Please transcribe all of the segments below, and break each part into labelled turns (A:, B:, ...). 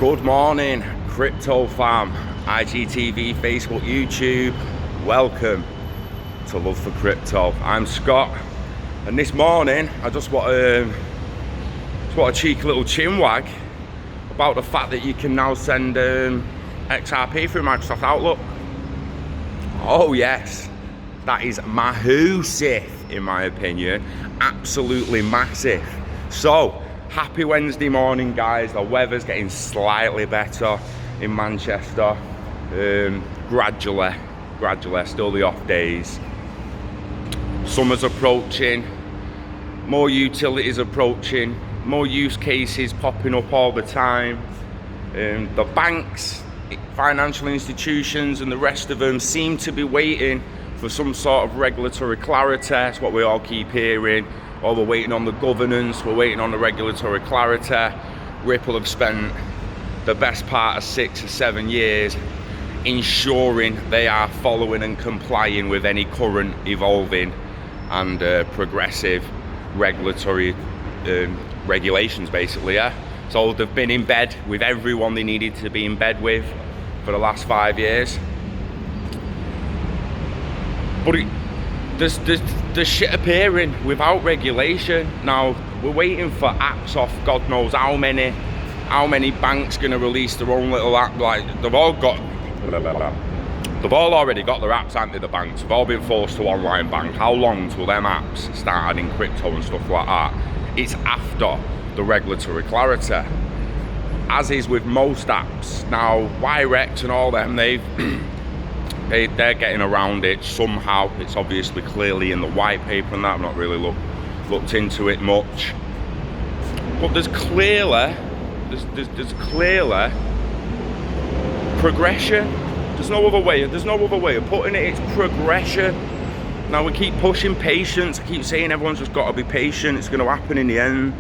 A: Good morning, crypto fam, IGTV, Facebook, YouTube. Welcome to Love for Crypto. I'm Scott, and this morning I just want a cheeky little chinwag about the fact that you can now send XRP through Microsoft Outlook. Oh yes, that is massive in my opinion, absolutely massive. So, happy Wednesday morning, guys. The weather's getting slightly better in Manchester. Gradually, still the off days. Summer's approaching, more utilities approaching, more use cases popping up all the time. The banks, financial institutions and the rest of them seem to be waiting for some sort of regulatory clarity. That's what we all keep hearing. Oh, we're waiting on the governance, we're waiting on the regulatory clarity. Ripple have spent the best part of 6 or 7 years ensuring they are following and complying with any current evolving and progressive regulatory regulations, basically, yeah. So they've been in bed with everyone they needed to be in bed with for the last 5 years. But there's shit appearing without regulation. Now we're waiting for apps off God knows how many banks gonna release their own little app. Like they've all already got their apps, haven't they, the banks? They've all been forced to online bank. How long till them apps start adding crypto and stuff like that? It's after the regulatory clarity, as is with most apps. Now Wirex and all them, they're getting around it somehow. It's obviously clearly in the white paper and that. I've not really looked into it much, but there's clearly progression. There's no other way of putting it. It's progression. Now we keep pushing patience. I keep saying everyone's just got to be patient. It's going to happen in the end.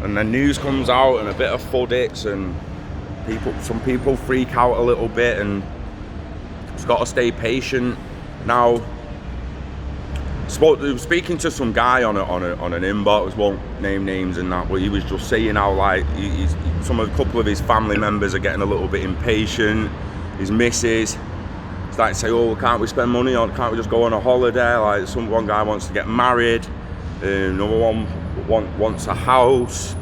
A: And then news comes out and a bit of FUD hits and some people freak out a little bit, and it's got to stay patient. Now, speaking to some guy on an inbox, won't name names and that, but he was just saying how like a couple of his family members are getting a little bit impatient. His missus started to say, "Oh, can't we spend money on? Can't we just go on a holiday?" Like one guy wants to get married, another one wants a house.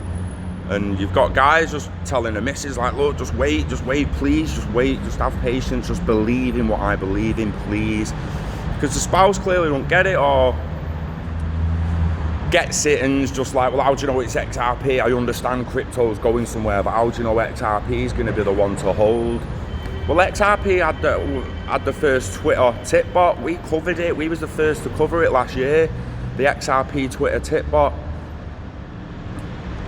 A: And you've got guys just telling the missus, like, look, just wait, please, just wait, just have patience, just believe in what I believe in, please. Because the spouse clearly don't get it, or gets it and's just like, well, how do you know it's XRP? I understand crypto's going somewhere, but how do you know XRP is going to be the one to hold? Well, XRP had the first Twitter tip bot. We covered it. We was the first to cover it last year. The XRP Twitter tip bot.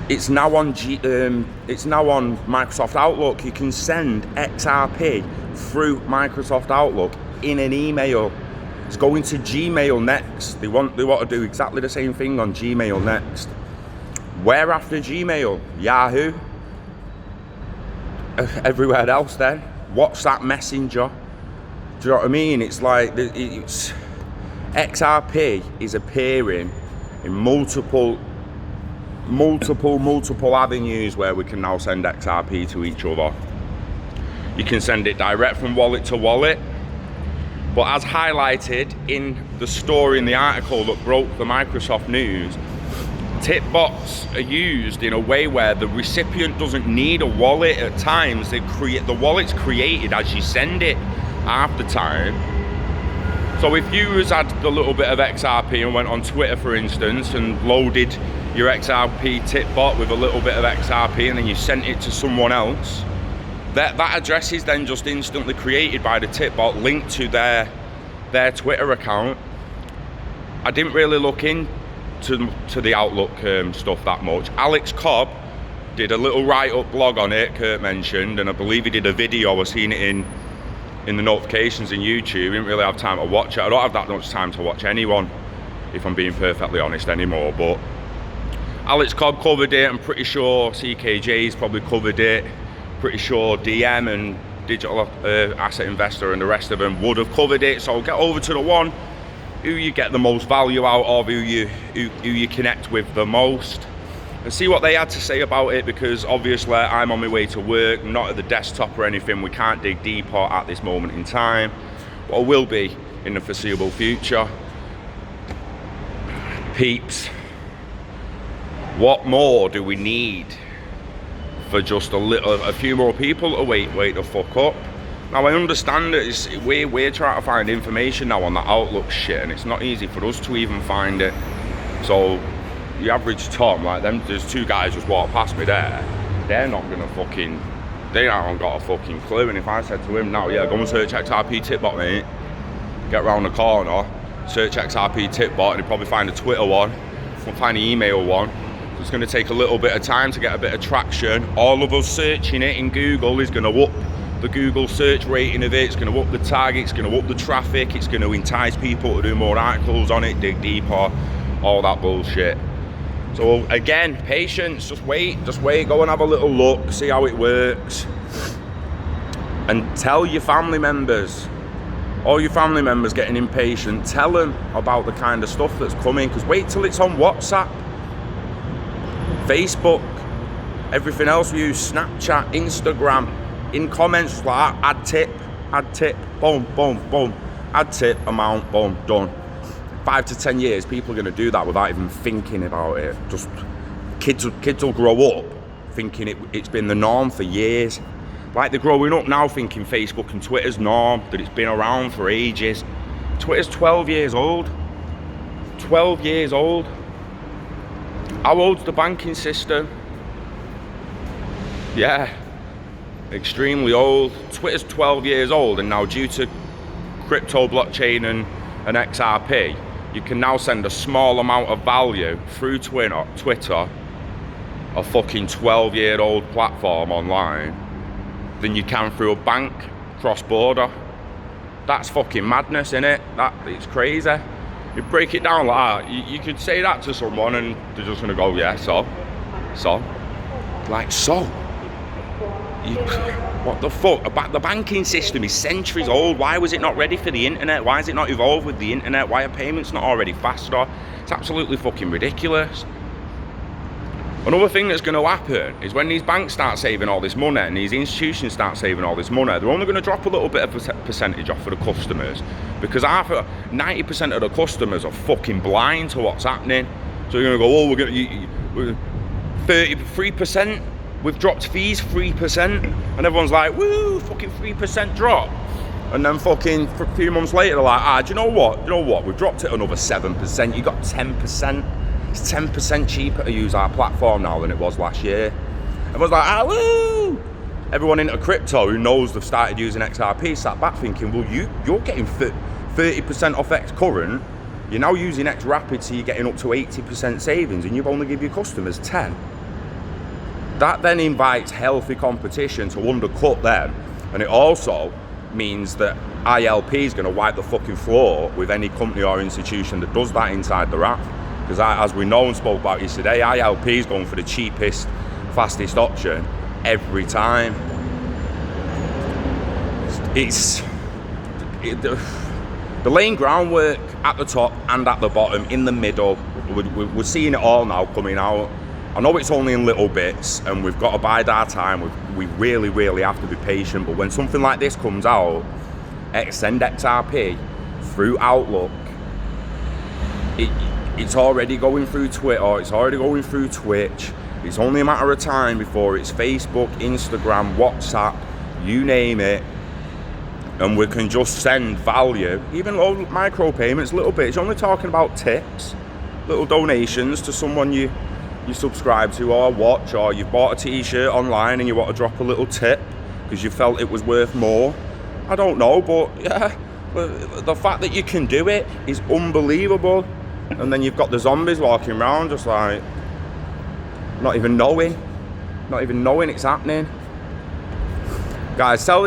A: It's now on Microsoft Outlook. You can send XRP through Microsoft Outlook in an email. It's going to Gmail next. They want to do exactly the same thing on Gmail next. Where after Gmail? Yahoo. Everywhere else then. WhatsApp Messenger. Do you know what I mean? It's like XRP is appearing in multiple avenues where we can now send XRP to each other. You can send it direct from wallet to wallet, but as highlighted in the story in the article that broke the Microsoft news, tip bots are used in a way where the recipient doesn't need a wallet. At times the wallet's created as you send it half the time. So if you had a little bit of XRP and went on Twitter, for instance, and loaded your XRP tip bot with a little bit of XRP and then you sent it to someone else, that address is then just instantly created by the tip bot, linked to their Twitter account. I didn't really look into the Outlook stuff that much. Alex Cobb did a little write-up blog on it, Kurt mentioned, and I believe he did a video. I've seen it in the notifications in YouTube. I didn't really have time to watch it. I don't have that much time to watch anyone, if I'm being perfectly honest anymore, but Alex Cobb covered it. I'm pretty sure CKJ's probably covered it. Pretty sure DM and Digital Asset Investor and the rest of them would have covered it. So get over to the one who you get the most value out of, who you connect with the most. and see what they had to say about it, because obviously I'm on my way to work, not at the desktop or anything. We can't dig deeper at this moment in time, but I will be in the foreseeable future. Peeps, what more do we need for just a few more people to wake the fuck up? Now I understand that we're trying to find information now on the Outlook shit, and it's not easy for us to even find it. So the average Tom, like them, there's two guys just walk past me there. They're not gonna fucking, they haven't got a fucking clue. And if I said to him now, yeah, go and search XRP Tipbot, mate, get round the corner, search XRP Tipbot, and he'll probably find a Twitter one, we'll find an email one. So it's gonna take a little bit of time to get a bit of traction. All of us searching it in Google is gonna whoop the Google search rating of it, it's going to up the tag, it's going to up the traffic, it's going to entice people to do more articles on it, dig deeper, all that bullshit. So again, patience, just wait, go and have a little look, see how it works. And tell your family members, all your family members getting impatient, tell them about the kind of stuff that's coming, because wait till it's on WhatsApp, Facebook, everything else we use, Snapchat, Instagram. In comments, like add tip, boom, boom, boom, add tip, amount, boom, done. 5 to 10 years, people are going to do that without even thinking about it. Just kids will grow up thinking it's been the norm for years. Like they're growing up now thinking Facebook and Twitter's norm, that it's been around for ages. Twitter's 12 years old. 12 years old. How old's the banking system? Yeah. Extremely old. Twitter's 12 years old, and now due to crypto, blockchain and XRP, you can now send a small amount of value through Twitter, a fucking 12-year-old platform online, than you can through a bank cross-border. That's fucking madness, innit? It's crazy. You break it down like that, you could say that to someone and they're just gonna go, yeah, so? Like, so? What the fuck? The banking system is centuries old. Why was it not ready for the internet? Why has it not evolved with the internet? Why are payments not already faster? It's absolutely fucking ridiculous. Another thing that's going to happen is when these banks start saving all this money and these institutions start saving all this money, they're only going to drop a little bit of a percentage off for the customers, because 90% of the customers are fucking blind to what's happening. So you're going to go, oh, we're going to 33%. We've dropped fees 3%, and everyone's like, woo, fucking 3% drop. And then fucking a few months later, they're like, do you know what? We've dropped it another 7%. You got 10%. It's 10% cheaper to use our platform now than it was last year. Everyone's like, woo. Everyone into crypto who knows they've started using XRP sat back thinking, well, you're getting 30% off X current. You're now using Xrp, so you're getting up to 80% savings, and you've only give your customers 10. That then invites healthy competition to undercut them, and it also means that ILP is going to wipe the fucking floor with any company or institution that does that inside the app. Because as we know and spoke about yesterday, ILP is going for the cheapest, fastest option every time. The laying groundwork at the top and at the bottom, in the middle, we're seeing it all now coming out. I know it's only in little bits and we've got to bide our time. We really, really have to be patient. But when something like this comes out, Send Xrp through Outlook, it's already going through Twitter, it's already going through Twitch. It's only a matter of time before it's Facebook, Instagram, WhatsApp, you name it. And we can just send value, even low micro payments, little bits. You're only talking about tips, little donations to someone you subscribe to or watch, or you've bought a t-shirt online and you want to drop a little tip because you felt it was worth more. I don't know, but yeah, the fact that you can do it is unbelievable. And then you've got the zombies walking around just like not even knowing it's happening. Guys, tell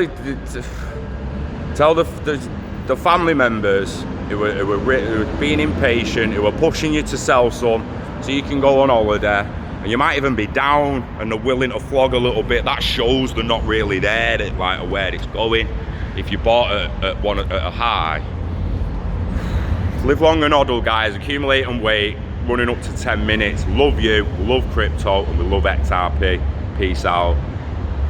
A: the family members who were being impatient, who were pushing you to sell some so you can go on holiday, and you might even be down and they're willing to flog a little bit. That shows they're not really there, like where it's going. If you bought at a high, live long and hodl, guys. Accumulate and wait. running up to 10 minutes. Love you, love crypto, and we love XRP. Peace out.